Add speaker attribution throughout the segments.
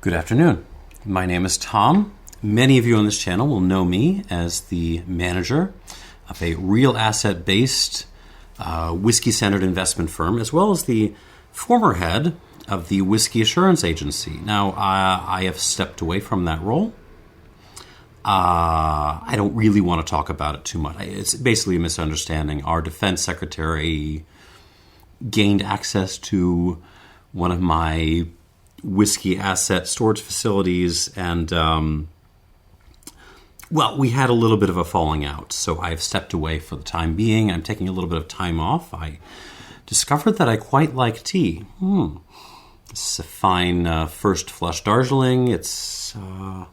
Speaker 1: Good afternoon. My name is Tom. Many of you on this channel will know me as the manager of a real asset-based, whiskey-centered investment firm, as well as the former head of the Whiskey Assurance Agency. Now, I have stepped away from that role. I don't really want to talk about it too much. It's basically a misunderstanding. Our defense secretary gained access to one of my whiskey asset storage facilities, and we had a little bit of a falling out, so I've stepped away for the time being. I'm taking a little bit of time off. I discovered that I quite like tea. This is a fine first flush Darjeeling. It's I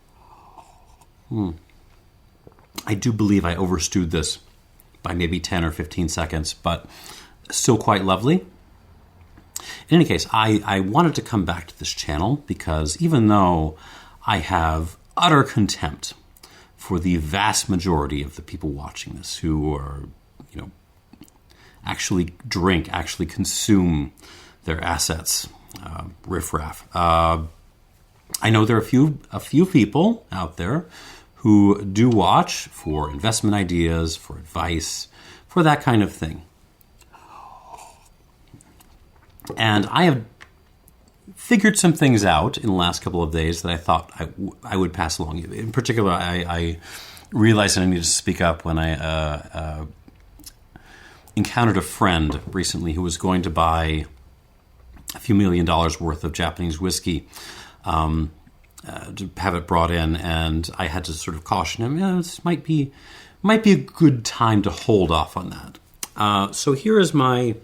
Speaker 1: do believe I overstewed this by maybe 10 or 15 seconds, but still quite lovely. In any case, I wanted to come back to this channel because even though I have utter contempt for the vast majority of the people watching this who are, actually drink, actually consume their assets, riffraff. I know there are a few people out there who do watch for investment ideas, for advice, for that kind of thing. And I have figured some things out in the last couple of days that I thought I would pass along. In particular, I realized that I needed to speak up when I encountered a friend recently who was going to buy a few $1 million worth of Japanese whiskey to have it brought in, and I had to sort of caution him, this might be a good time to hold off on that. So here is my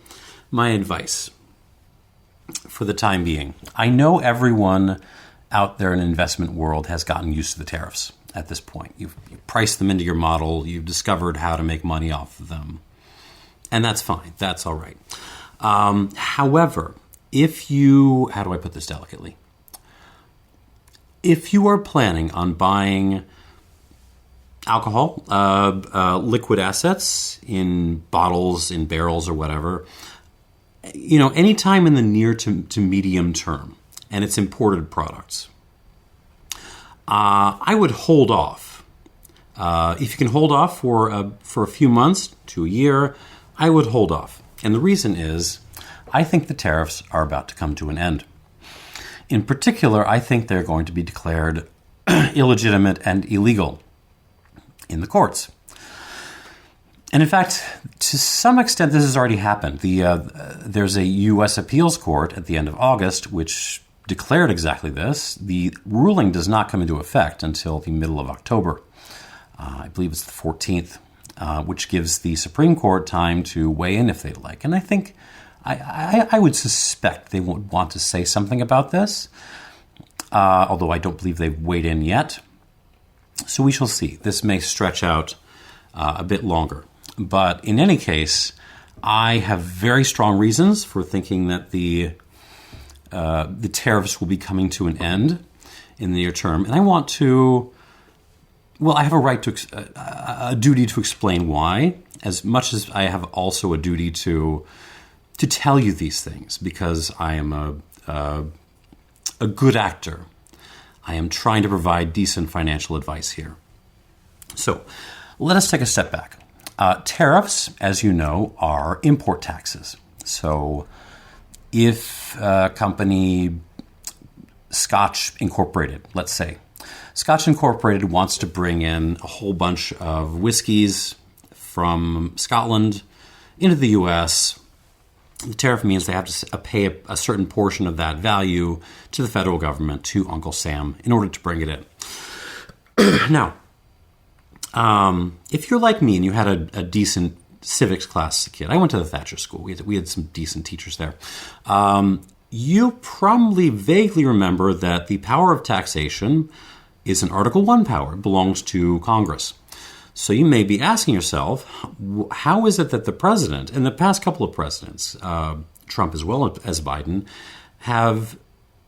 Speaker 1: advice. For the time being, I know everyone out there in the investment world has gotten used to the tariffs at this point. You've priced them into your model. You've discovered how to make money off of them. And that's fine. That's all right. However, how do I put this delicately? If you are planning on buying alcohol, liquid assets in bottles, in barrels, or whatever, anytime in the near to medium term, and it's imported products, I would hold off. If you can hold off for a few months to a year, I would hold off. And the reason is, I think the tariffs are about to come to an end. In particular, I think they're going to be declared illegitimate and illegal in the courts. And in fact, to some extent, this has already happened. There's a U.S. appeals court at the end of August which declared exactly this. The ruling does not come into effect until the middle of October. I believe it's the 14th, which gives the Supreme Court time to weigh in if they'd like. And I think, I would suspect they would want to say something about this, although I don't believe they've weighed in yet. So we shall see. This may stretch out a bit longer. But in any case, I have very strong reasons for thinking that the tariffs will be coming to an end in the near term, and I want to. Well, I have a duty to explain why, as much as I have also a duty to tell you these things, because I am a good actor. I am trying to provide decent financial advice here. So, let us take a step back. Tariffs, as you know, are import taxes. So if a company, Scotch Incorporated, let's say, Scotch Incorporated wants to bring in a whole bunch of whiskeys from Scotland into the U.S., the tariff means they have to pay a certain portion of that value to the federal government, to Uncle Sam, in order to bring it in. Now, if you're like me and you had a decent civics class as a kid, I went to the Thatcher School. We had some decent teachers there. You probably vaguely remember that the power of taxation is an Article 1 power. It belongs to Congress. So you may be asking yourself, how is it that the president, and the past couple of presidents, Trump as well as Biden, have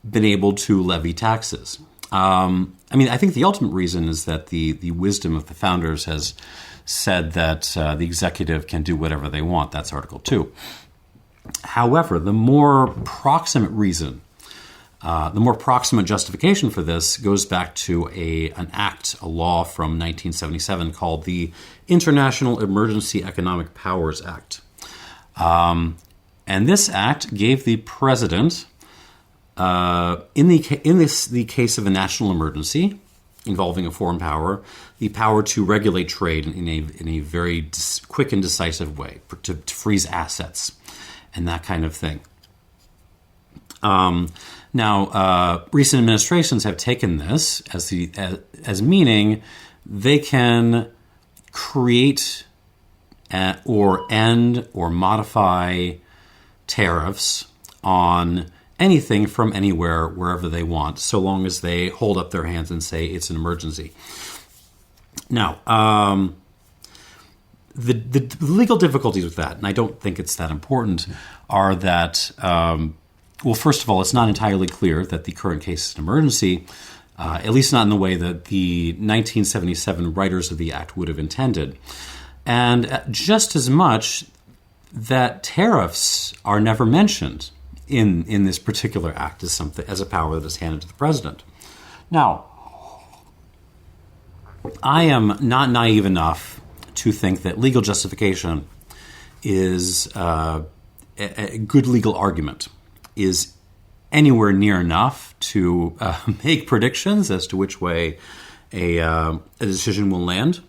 Speaker 1: been able to levy taxes? I think the ultimate reason is that the wisdom of the founders has said that the executive can do whatever they want. That's Article 2. However, the more proximate reason The more proximate justification for this goes back to a law from 1977 called the International Emergency Economic Powers Act. And this act gave the president, in the case of a national emergency involving a foreign power, the power to regulate trade in a very quick and decisive way, to freeze assets and that kind of thing. Now, recent administrations have taken this as meaning they can create or end or modify tariffs on anything from anywhere, wherever they want, so long as they hold up their hands and say it's an emergency. Now, the legal difficulties with that, and I don't think it's that important, are that, well, first of all, it's not entirely clear that the current case is an emergency, at least not in the way that the 1977 writers of the Act would have intended. And just as much that tariffs are never mentioned in this particular act as a power that is handed to the president. Now, I am not naive enough to think that legal justification is a good legal argument, is anywhere near enough to make predictions as to which way a decision will land.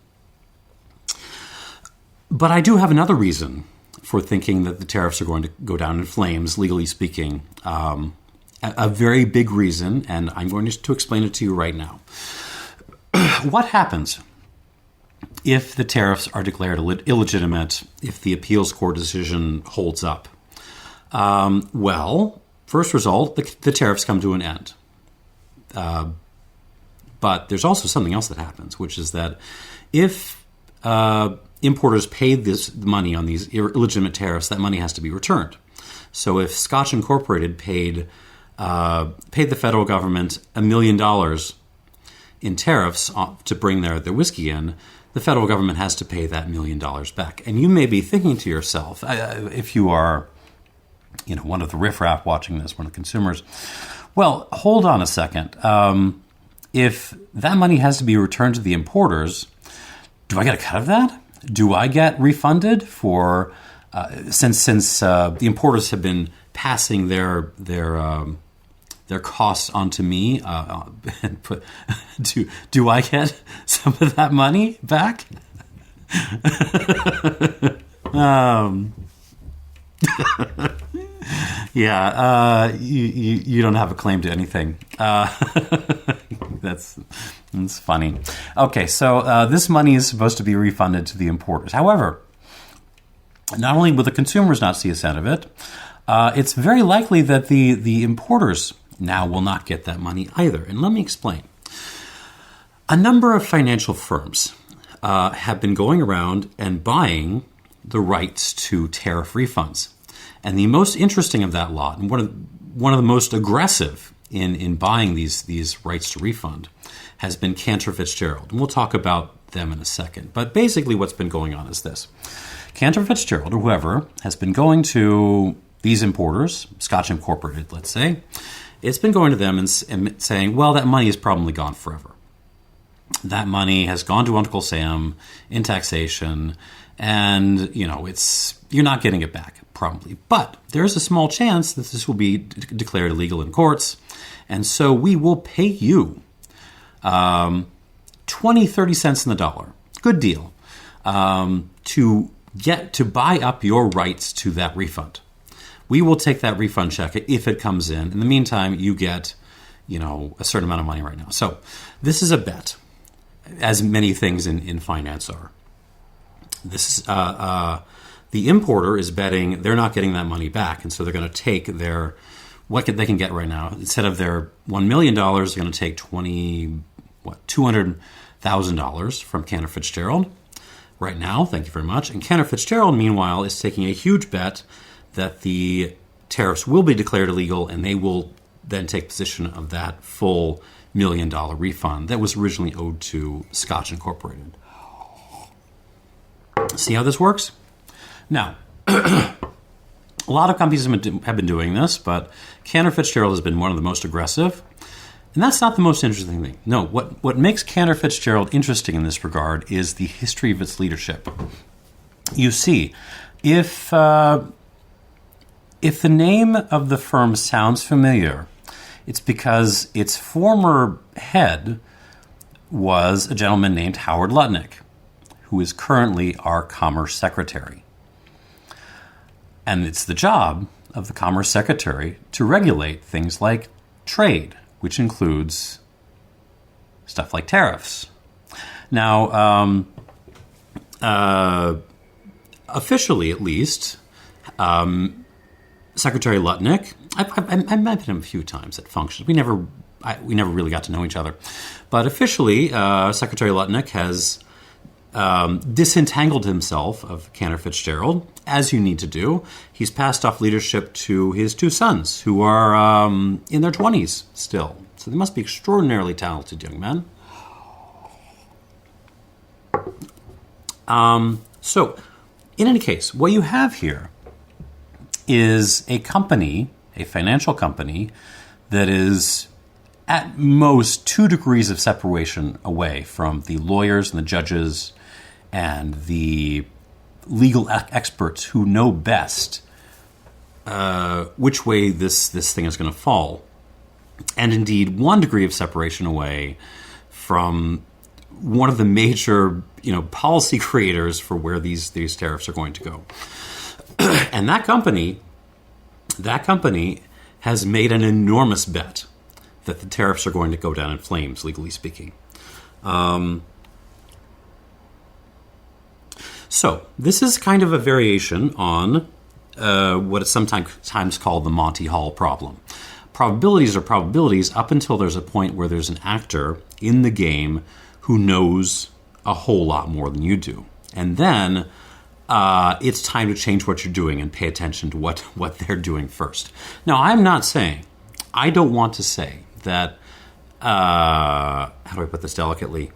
Speaker 1: But I do have another reason for thinking that the tariffs are going to go down in flames, legally speaking. A very big reason, and I'm going to explain it to you right now. What happens if the tariffs are declared illegitimate, if the appeals court decision holds up? Well, first result, the tariffs come to an end. But there's also something else that happens, which is that if importers paid this money on these illegitimate tariffs, that money has to be returned. So if Scotch Incorporated paid the federal government $1 million in tariffs to bring their whiskey in, the federal government has to pay that $1 million back. And you may be thinking to yourself, if you are, one of the riffraff watching this, one of the consumers, well, hold on a second. If that money has to be returned to the importers, do I get a cut of that? Do I get refunded for since the importers have been passing their costs onto me? Do I get some of that money back? Yeah, you don't have a claim to anything. That's funny. Okay, so this money is supposed to be refunded to the importers. However, not only will the consumers not see a cent of it, it's very likely that the importers now will not get that money either. And let me explain. A number of financial firms have been going around and buying the rights to tariff refunds. And the most interesting of that lot, and one of the most aggressive in buying these rights to refund, has been Cantor Fitzgerald. And we'll talk about them in a second. But basically what's been going on is this. Cantor Fitzgerald, or whoever, has been going to these importers, Scotch Incorporated, let's say. It's been going to them and saying, well, that money is probably gone forever. That money has gone to Uncle Sam in taxation, and, you're not getting it back, probably. But there's a small chance that this will be declared illegal in courts, and so we will pay you 30 cents in the dollar. Good deal. To buy up your rights to that refund. We will take that refund check if it comes in. In the meantime, you get, a certain amount of money right now. So this is a bet, as many things in finance are. This is the importer is betting they're not getting that money back, and so they're going to take what they can get right now. Instead of their $1 million, they're going to take $200,000 from Cantor Fitzgerald right now. Thank you very much. And Cantor Fitzgerald, meanwhile, is taking a huge bet that the tariffs will be declared illegal, and they will then take possession of that full $1 million refund that was originally owed to Scotch Incorporated. See how this works? Now, A lot of companies have been doing this, but Cantor Fitzgerald has been one of the most aggressive. And that's not the most interesting thing. No, what makes Cantor Fitzgerald interesting in this regard is the history of its leadership. You see, if the name of the firm sounds familiar, it's because its former head was a gentleman named Howard Lutnick, who is currently our Commerce Secretary. And it's the job of the Commerce Secretary to regulate things like trade, which includes stuff like tariffs. Now, officially at least, Secretary Lutnick, I met him a few times at functions. We never really got to know each other. But officially, Secretary Lutnick has disentangled himself of Cantor Fitzgerald, as you need to do. He's passed off leadership to his two sons, who are in their 20s still. So they must be extraordinarily talented young men. So, in any case, what you have here is a company, a financial company, that is at most 2 degrees of separation away from the lawyers and the judges and the legal experts who know best which way this thing is going to fall. And indeed, 1 degree of separation away from one of the major, policy creators for where these tariffs are going to go. And that company has made an enormous bet that the tariffs are going to go down in flames, legally speaking. So this is kind of a variation on what is sometimes called the Monty Hall problem. Probabilities are probabilities up until there's a point where there's an actor in the game who knows a whole lot more than you do. And then it's time to change what you're doing and pay attention to what they're doing first. Now, I don't want to say that, how do I put this delicately?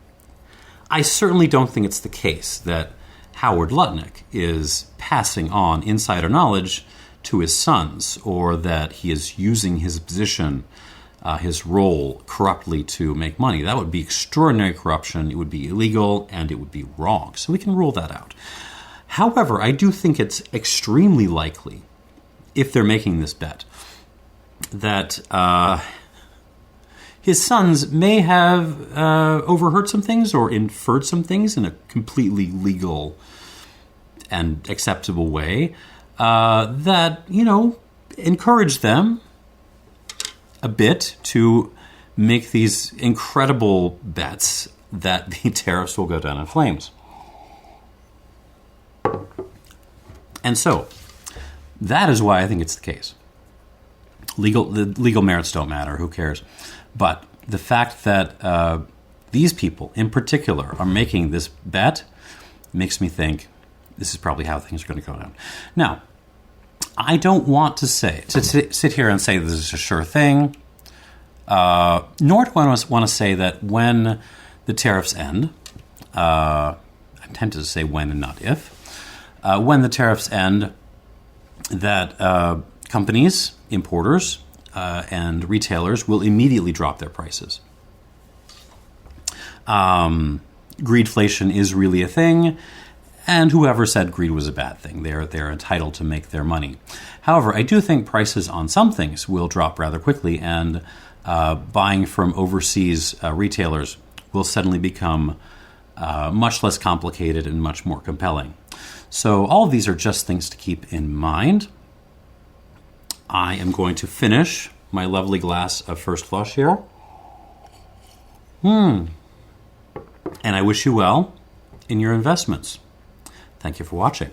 Speaker 1: I certainly don't think it's the case that Howard Lutnick is passing on insider knowledge to his sons, or that he is using his position, his role, corruptly to make money. That would be extraordinary corruption. It would be illegal, and it would be wrong. So we can rule that out. However, I do think it's extremely likely, if they're making this bet, that his sons may have overheard some things or inferred some things in a completely legal and acceptable way that, encourage them a bit to make these incredible bets that the tariffs will go down in flames. And so, that is why I think it's the case. The legal merits don't matter, who cares? But the fact that these people, in particular, are making this bet makes me think this is probably how things are going to go down. Now, I don't want to sit here and say this is a sure thing, nor do I want to say that when the tariffs end, I'm tempted to say when and not if, when the tariffs end, that companies, importers, and retailers will immediately drop their prices. Greedflation is really a thing, and whoever said greed was a bad thing, they're entitled to make their money. However, I do think prices on some things will drop rather quickly, and buying from overseas retailers will suddenly become much less complicated and much more compelling. So all of these are just things to keep in mind. I am going to finish my lovely glass of First Flush here. And I wish you well in your investments. Thank you for watching.